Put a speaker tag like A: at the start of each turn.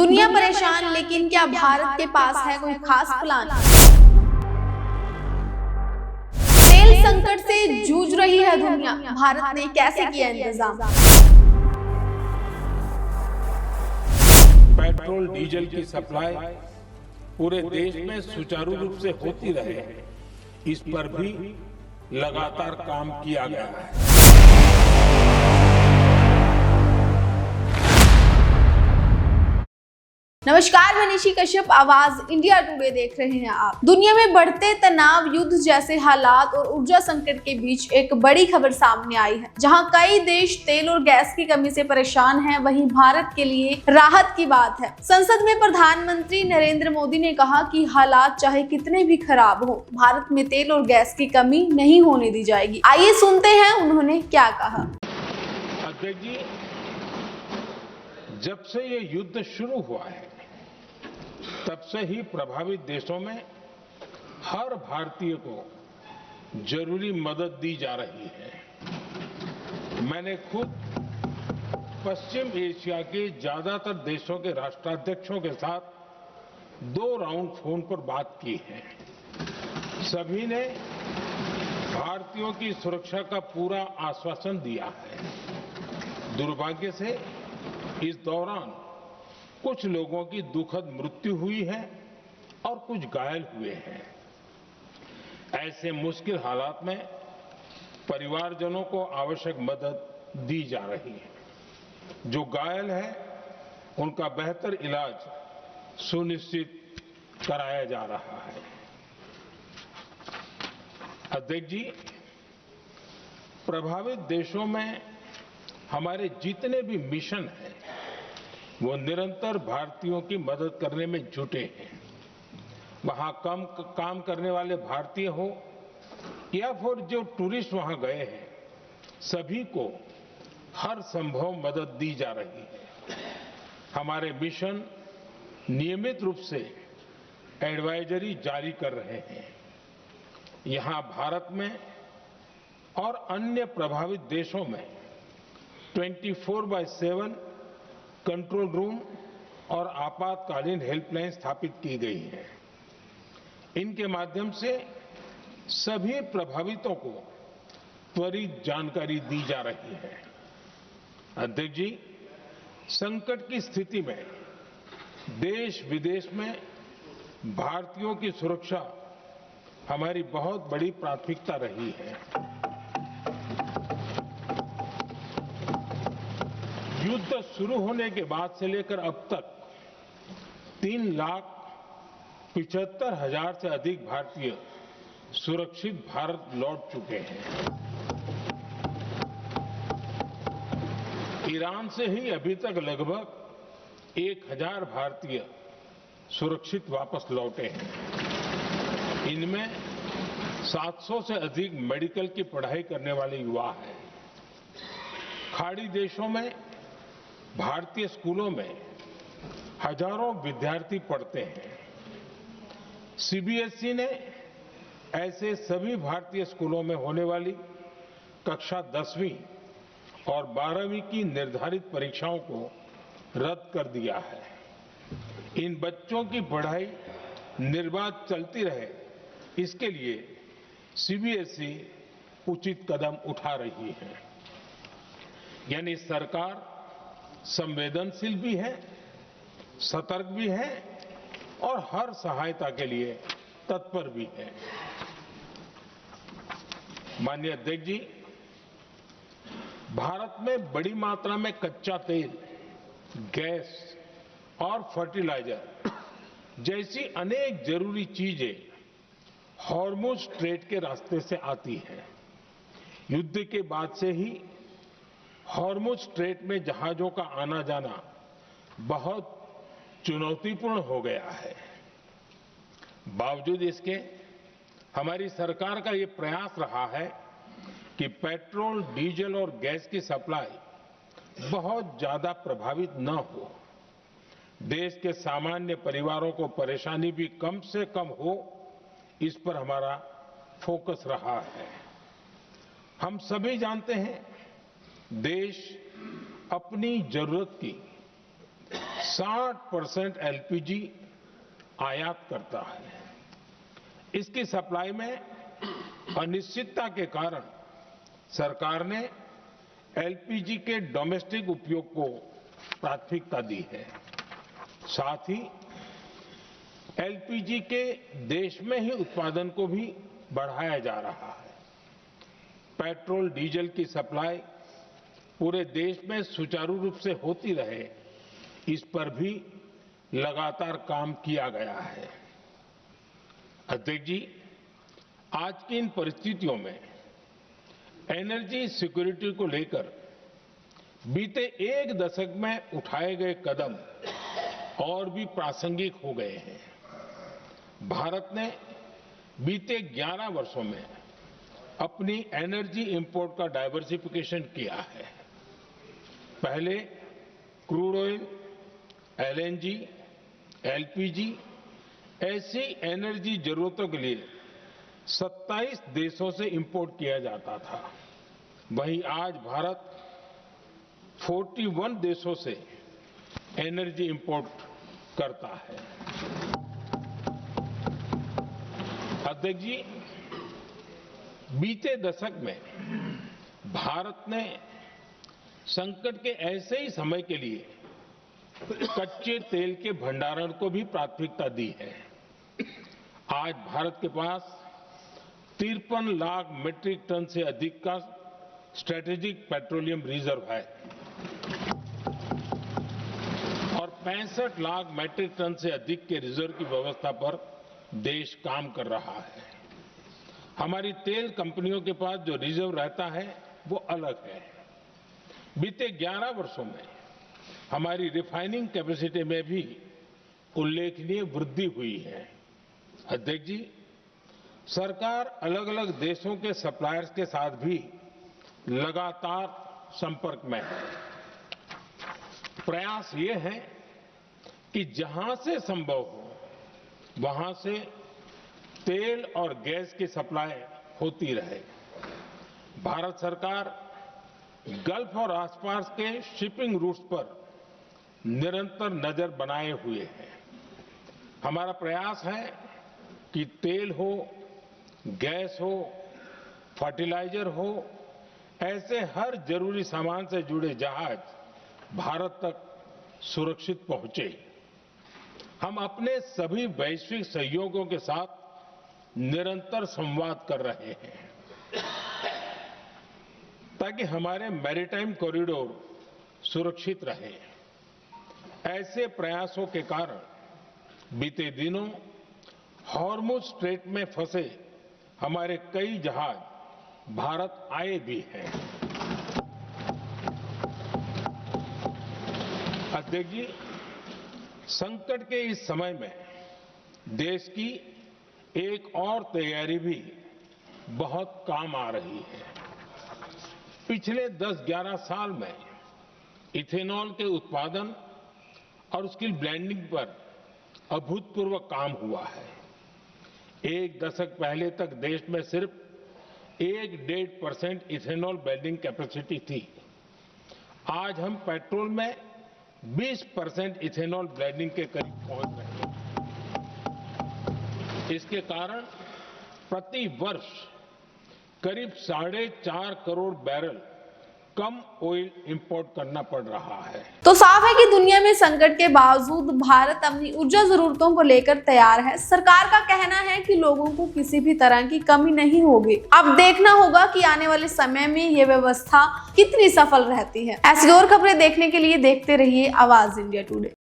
A: दुनिया परेशान, लेकिन क्या भारत के पास है कोई खास प्लान? तेल संकट से जूझ रही है दुनिया, भारत ने कैसे किया इंतजाम?
B: पेट्रोल डीजल की सप्लाई पूरे देश में सुचारू रूप से होती रहे, इस पर भी लगातार काम किया गया है।
A: नमस्कार, मैं निशी कश्यप, आवाज इंडिया टुडे देख रहे हैं आप। दुनिया में बढ़ते तनाव, युद्ध जैसे हालात और ऊर्जा संकट के बीच एक बड़ी खबर सामने आई है। जहां कई देश तेल और गैस की कमी से परेशान हैं, वहीं भारत के लिए राहत की बात है। संसद में प्रधानमंत्री नरेंद्र मोदी ने कहा कि हालात चाहे कितने भी खराब हो, भारत में तेल और गैस की कमी नहीं होने दी जाएगी। आइए सुनते हैं उन्होंने क्या कहा।
B: अध्यक्ष जी, जब से ये युद्ध शुरू हुआ है, तब से ही प्रभावित देशों में हर भारतीय को जरूरी मदद दी जा रही है। मैंने खुद पश्चिम एशिया के ज्यादातर देशों के राष्ट्राध्यक्षों के साथ 2 राउंड फोन पर बात की है। सभी ने भारतीयों की सुरक्षा का पूरा आश्वासन दिया है। दुर्भाग्य से इस दौरान कुछ लोगों की दुखद मृत्यु हुई है और कुछ घायल हुए हैं। ऐसे मुश्किल हालात में परिवारजनों को आवश्यक मदद दी जा रही है। जो घायल है, उनका बेहतर इलाज सुनिश्चित कराया जा रहा है। अध्यक्ष जी, प्रभावित देशों में हमारे जितने भी मिशन हैं, वो निरंतर भारतीयों की मदद करने में जुटे हैं। वहां काम करने वाले भारतीय हो या फिर जो टूरिस्ट वहां गए हैं, सभी को हर संभव मदद दी जा रही है। हमारे मिशन नियमित रूप से एडवाइजरी जारी कर रहे हैं। यहां भारत में और अन्य प्रभावित देशों में 24/7 कंट्रोल रूम और आपातकालीन हेल्पलाइन स्थापित की गई है। इनके माध्यम से सभी प्रभावितों को त्वरित जानकारी दी जा रही है। अध्यक्ष जी, संकट की स्थिति में देश विदेश में भारतीयों की सुरक्षा हमारी बहुत बड़ी प्राथमिकता रही है। युद्ध शुरू होने के बाद से लेकर अब तक 3,75,000 से अधिक भारतीय सुरक्षित भारत लौट चुके हैं। ईरान से ही अभी तक लगभग 1,000 भारतीय सुरक्षित वापस लौटे हैं। इनमें 700 से अधिक मेडिकल की पढ़ाई करने वाले युवा हैं। खाड़ी देशों में भारतीय स्कूलों में हजारों विद्यार्थी पढ़ते हैं। सीबीएसई ने ऐसे सभी भारतीय स्कूलों में होने वाली कक्षा 10वीं और 12वीं की निर्धारित परीक्षाओं को रद्द कर दिया है। इन बच्चों की पढ़ाई निर्बाध चलती रहे, इसके लिए सीबीएसई उचित कदम उठा रही है। यानी सरकार संवेदनशील भी है, सतर्क भी है और हर सहायता के लिए तत्पर भी है। माननीय अध्यक्ष जी, भारत में बड़ी मात्रा में कच्चा तेल, गैस और फर्टिलाइजर जैसी अनेक जरूरी चीजें हॉर्मुज स्ट्रेट के रास्ते से आती हैं। युद्ध के बाद से ही हॉर्मुज स्ट्रेट में जहाजों का आना जाना बहुत चुनौतीपूर्ण हो गया है। बावजूद इसके हमारी सरकार का ये प्रयास रहा है कि पेट्रोल, डीजल और गैस की सप्लाई बहुत ज्यादा प्रभावित न हो। देश के सामान्य परिवारों को परेशानी भी कम से कम हो, इस पर हमारा फोकस रहा है। हम सभी जानते हैं, देश अपनी जरूरत की 60% एलपीजी आयात करता है। इसकी सप्लाई में अनिश्चितता के कारण सरकार ने एलपीजी के डोमेस्टिक उपयोग को प्राथमिकता दी है। साथ ही एलपीजी के देश में ही उत्पादन को भी बढ़ाया जा रहा है। पेट्रोल डीजल की सप्लाई पूरे देश में सुचारू रूप से होती रहे, इस पर भी लगातार काम किया गया है। अध्यक्ष जी, आज की इन परिस्थितियों में एनर्जी सिक्योरिटी को लेकर बीते एक दशक में उठाए गए कदम और भी प्रासंगिक हो गए हैं। भारत ने बीते 11 वर्षों में अपनी एनर्जी इंपोर्ट का डाइवर्सिफिकेशन किया है। पहले क्रूड ऑयल, एलएनजी, एलपीजी ऐसी एनर्जी जरूरतों के लिए 27 देशों से इंपोर्ट किया जाता था। वहीं आज भारत 41 देशों से एनर्जी इंपोर्ट करता है। अध्यक्ष जी, बीते दशक में भारत ने संकट के ऐसे ही समय के लिए कच्चे तेल के भंडारण को भी प्राथमिकता दी है। आज भारत के पास 53 लाख मीट्रिक टन से अधिक का स्ट्रेटेजिक पेट्रोलियम रिजर्व है और 65 लाख मीट्रिक टन से अधिक के रिजर्व की व्यवस्था पर देश काम कर रहा है। हमारी तेल कंपनियों के पास जो रिजर्व रहता है वो अलग है। बीते 11 वर्षों में हमारी रिफाइनिंग कैपेसिटी में भी उल्लेखनीय वृद्धि हुई है। अध्यक्ष जी, सरकार अलग अलग देशों के सप्लायर्स के साथ भी लगातार संपर्क में है। प्रयास ये है कि जहां से संभव हो वहां से तेल और गैस की सप्लाई होती रहे। भारत सरकार गल्फ और आसपास के शिपिंग रूट्स पर निरंतर नजर बनाए हुए है। हमारा प्रयास है कि तेल हो, गैस हो, फर्टिलाइजर हो, ऐसे हर जरूरी सामान से जुड़े जहाज भारत तक सुरक्षित पहुंचे। हम अपने सभी वैश्विक सहयोगियों के साथ निरंतर संवाद कर रहे हैं ताकि हमारे मैरीटाइम कॉरिडोर सुरक्षित रहे। ऐसे प्रयासों के कारण बीते दिनों हॉर्मुज स्ट्रेट में फंसे हमारे कई जहाज भारत आए भी हैं। अध्यक्ष जी, संकट के इस समय में देश की एक और तैयारी भी बहुत काम आ रही है। पिछले 10-11 साल में इथेनॉल के उत्पादन और उसकी ब्लेंडिंग पर अभूतपूर्व काम हुआ है। एक दशक पहले तक देश में सिर्फ 1-1.5% इथेनॉल ब्लेंडिंग कैपेसिटी थी। आज हम पेट्रोल में 20% इथेनॉल ब्लेंडिंग के करीब पहुंच रहे हैं। इसके कारण प्रति वर्ष करीब 4.5 करोड़ बैरल कम ऑयल इंपोर्ट करना पड़ रहा है।
A: तो साफ है कि दुनिया में संकट के बावजूद भारत अपनी ऊर्जा जरूरतों को लेकर तैयार है। सरकार का कहना है कि लोगों को किसी भी तरह की कमी नहीं होगी। अब देखना होगा कि आने वाले समय में ये व्यवस्था कितनी सफल रहती है। ऐसी और खबरें देखने के लिए देखते रहिए आवाज इंडिया टुडे।